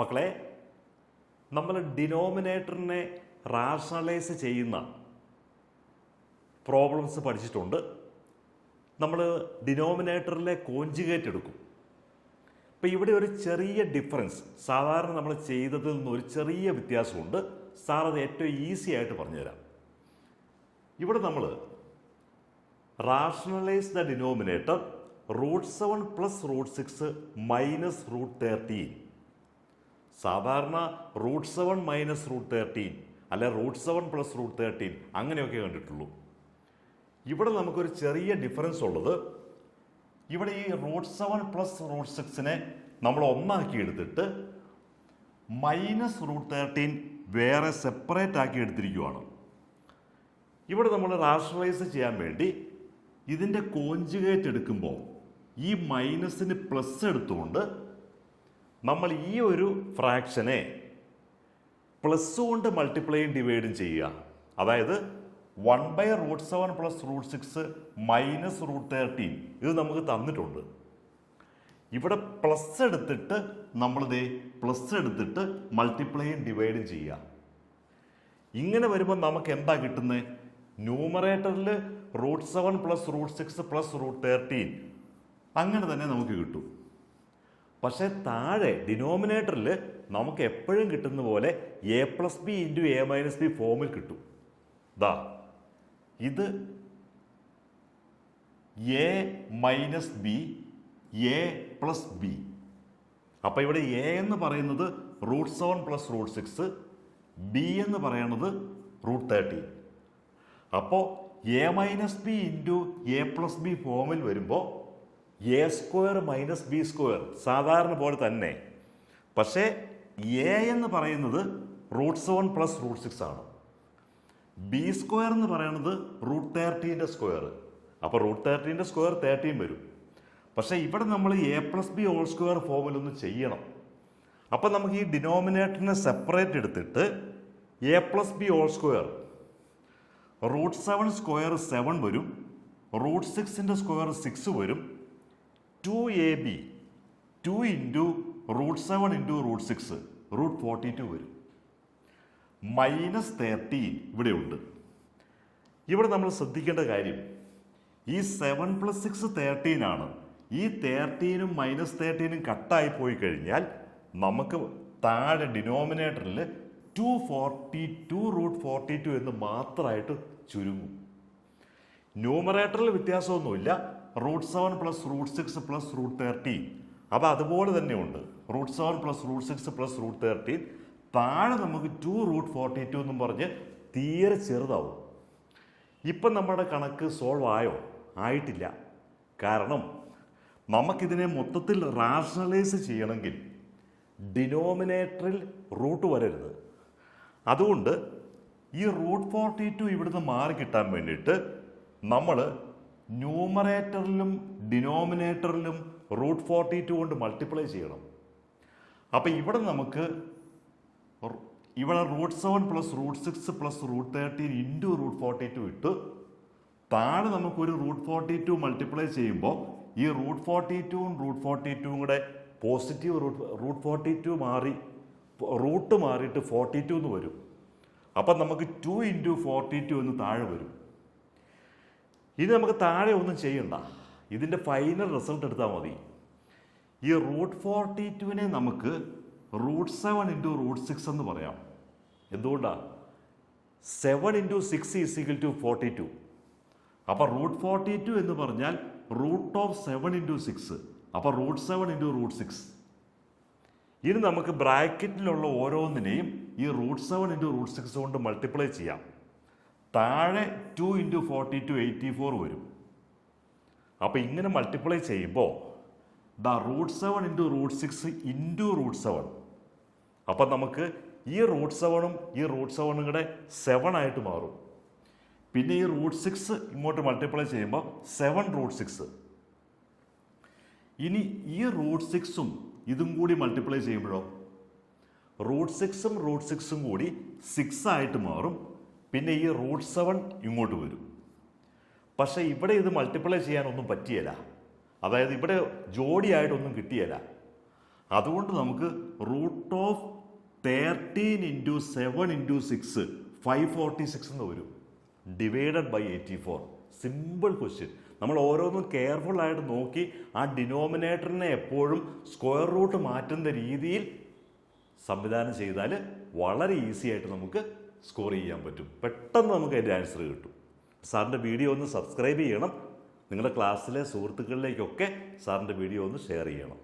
മക്കളെ, നമ്മൾ ഡിനോമിനേറ്ററിനെ റാഷണലൈസ് ചെയ്യുന്ന പ്രോബ്ലംസ് പഠിച്ചിട്ടുണ്ട്. നമ്മൾ ഡിനോമിനേറ്ററിലെ കോഞ്ചുഗേറ്റ് എടുക്കും. ഇപ്പം ഇവിടെ ഒരു ചെറിയ ഡിഫറൻസ് സാധാരണ നമ്മൾ ചെയ്തതിൽ നിന്ന് ഒരു ചെറിയ വ്യത്യാസമുണ്ട്. സാർ അത് ഏറ്റവും ഈസി ആയിട്ട് പറഞ്ഞുതരാം. ഇവിടെ നമ്മൾ റാഷണലൈസ് ദ ഡിനോമിനേറ്റർ √7 + √6 - √13. സാധാരണ √7 - √13 അല്ലെ √7 + √13 അങ്ങനെയൊക്കെ കണ്ടിട്ടുള്ളൂ. ഇവിടെ നമുക്കൊരു ചെറിയ ഡിഫറൻസ് ഉള്ളത്, ഇവിടെ ഈ √7 + √6 നമ്മൾ ഒന്നാക്കി എടുത്തിട്ട് -√13 വേറെ സെപ്പറേറ്റ് ആക്കി എടുത്തിരിക്കുകയാണ്. ഇവിടെ നമ്മൾ റാഷണലൈസ് ചെയ്യാൻ വേണ്ടി ഇതിൻ്റെ കോഞ്ചുഗേറ്റ് എടുക്കുമ്പോൾ ഈ മൈനസിന് പ്ലസ് എടുത്തുകൊണ്ട് നമ്മൾ ഈ ഒരു ഫ്രാക്ഷനെ പ്ലസ് കൊണ്ട് മൾട്ടിപ്ലൈയും ഡിവൈഡും ചെയ്യുക. അതായത് 1/√7 + √6 - √13 ഇത് നമുക്ക് തന്നിട്ടുണ്ട്. ഇവിടെ പ്ലസ് എടുത്തിട്ട് നമ്മളിതേ പ്ലസ് എടുത്തിട്ട് മൾട്ടിപ്ലൈയും ഡിവൈഡും ചെയ്യുക. ഇങ്ങനെ വരുമ്പോൾ നമുക്ക് എന്താ കിട്ടുന്നത്? ന്യൂമറേറ്ററിൽ √7 + √6 + √13 അങ്ങനെ തന്നെ നമുക്ക് കിട്ടും. പക്ഷേ താഴെ ഡിനോമിനേറ്ററിൽ നമുക്ക് എപ്പോഴും കിട്ടുന്ന പോലെ a+b × a - b ഫോമിൽ കിട്ടും. ദാ ഇത് a - b a+b. അപ്പം ഇവിടെ a എന്ന് പറയുന്നത് √7 + √6, b എന്ന് പറയുന്നത് √13. അപ്പോൾ a - b × a+b ഫോമിൽ വരുമ്പോൾ a² - b² സാധാരണ പോലെ തന്നെ. പക്ഷേ a എന്ന് പറയുന്നത് √7 + √6 ആണ്. b² എന്ന് പറയുന്നത് √13 അപ്പോൾ √13 13 വരും. പക്ഷേ ഇവിടെ നമ്മൾ a+b² ഫോമിലൊന്ന് ചെയ്യണം. അപ്പം നമുക്ക് ഈ ഡിനോമിനേറ്ററിനെ സെപ്പറേറ്റ് എടുത്തിട്ട് a+b² √7² 7 വരും, √6 6 വരും, 2ab 2 × √7 × √6 √42 വരും, -13 ഇവിടെയുണ്ട്. ഇവിടെ നമ്മൾ ശ്രദ്ധിക്കേണ്ട കാര്യം, ഈ 7 + 6 13 ആണ്. ഈ 13ഉം -13ഉം കട്ടായി പോയി കഴിഞ്ഞാൽ നമുക്ക് താഴെ ഡിനോമിനേറ്ററിൽ 242 √42 എന്ന് മാത്രമായിട്ട് ചുരുങ്ങും. ന്യൂമറേറ്ററിൽ വ്യത്യാസമൊന്നുമില്ല, √7 + √6 + √13 അത് അതുപോലെ തന്നെ ഉണ്ട്. √7 + √6 + √13 താഴെ നമുക്ക് 2 √42 എന്നും പറഞ്ഞ് തീരെ ചെറുതാവും. ഇപ്പം നമ്മുടെ കണക്ക് സോൾവ് ആയോ? ആയിട്ടില്ല. കാരണം നമുക്കിതിനെ മൊത്തത്തിൽ റാഷണലൈസ് ചെയ്യണമെങ്കിൽ ഡിനോമിനേറ്ററിൽ റൂട്ട് വരരുത്. അതുകൊണ്ട് ഈ √42 ഇവിടുന്ന് മാറി കിട്ടാൻ വേണ്ടിയിട്ട് നമ്മൾ ന്യൂമറേറ്ററിലും ഡിനോമിനേറ്ററിലും √42 കൊണ്ട് മൾട്ടിപ്ലൈ ചെയ്യണം. അപ്പം ഇവിടെ നമുക്ക് ഇവിടെ √7 + √6 + √13 × √42 ഇട്ട് താഴെ നമുക്കൊരു √42 മൾട്ടിപ്ലൈ ചെയ്യുമ്പോൾ ഈ √42ഉം √42ഉം കൂടെ പോസിറ്റീവ് √42 മാറി റൂട്ട് മാറിയിട്ട് 42 എന്ന് വരും. അപ്പം നമുക്ക് 2 × 42 എന്ന് താഴെ വരും. ഇനി നമുക്ക് താഴെ ഒന്നും ചെയ്യണ്ട, ഇതിൻ്റെ ഫൈനൽ റിസൾട്ട് എടുത്താൽ മതി. ഈ √42 നമുക്ക് √7 × √6 എന്ന് പറയാം. എന്തുകൊണ്ടാണ്? 7 × 6 = 42. അപ്പം √42 എന്ന് പറഞ്ഞാൽ √7 × 6. അപ്പം √7 × √6. ഇനി നമുക്ക് ബ്രാക്കറ്റിലുള്ള ഓരോന്നിനെയും ഈ √7 × √6 കൊണ്ട് മൾട്ടിപ്ലൈ ചെയ്യാം. താഴെ 2 × 42 84 വരും. അപ്പം ഇങ്ങനെ മൾട്ടിപ്ലൈ ചെയ്യുമ്പോൾ √7 × √6 × √7. അപ്പം നമുക്ക് ഈ √7ഉം ഈ √7ഉം കൂടെ 7 ആയിട്ട് മാറും. പിന്നെ ഈ √6 ഇങ്ങോട്ട് മൾട്ടിപ്ലൈ ചെയ്യുമ്പോൾ 7 √6. ഇനി ഈ √6ഉം ഇതും കൂടി മൾട്ടിപ്ലൈ ചെയ്യുമ്പോഴോ √6ഉം √6ഉം കൂടി 6 ആയിട്ട് മാറും. പിന്നെ ഈ √7 ഇങ്ങോട്ട് വരും. പക്ഷേ ഇവിടെ ഇത് മൾട്ടിപ്ലൈ ചെയ്യാനൊന്നും പറ്റിയല്ല. അതായത് ഇവിടെ ജോഡിയായിട്ടൊന്നും കിട്ടിയല്ല. അതുകൊണ്ട് നമുക്ക് √13 × 7 × 6 546 എന്ന് വരും. Divided by 84. Simple question. നമ്മൾ ഓരോന്നും കെയർഫുൾ ആയിട്ട് നോക്കി ആ ഡിനോമിനേറ്ററിനെ എപ്പോഴും സ്ക്വയർ റൂട്ട് മാറ്റുന്ന രീതിയിൽ സംവിധാനം ചെയ്താൽ വളരെ ഈസി ആയിട്ട് നമുക്ക് സ്കോർ ചെയ്യാൻ പറ്റും. പെട്ടെന്ന് നമുക്ക് അതിൻ്റെ ആൻസർ കിട്ടും. സാറിൻ്റെ വീഡിയോ ഒന്ന് സബ്സ്ക്രൈബ് ചെയ്യണം. നിങ്ങളുടെ ക്ലാസ്സിലെ സുഹൃത്തുക്കളിലേക്കൊക്കെ സാറിൻ്റെ വീഡിയോ ഒന്ന് ഷെയർ ചെയ്യണം.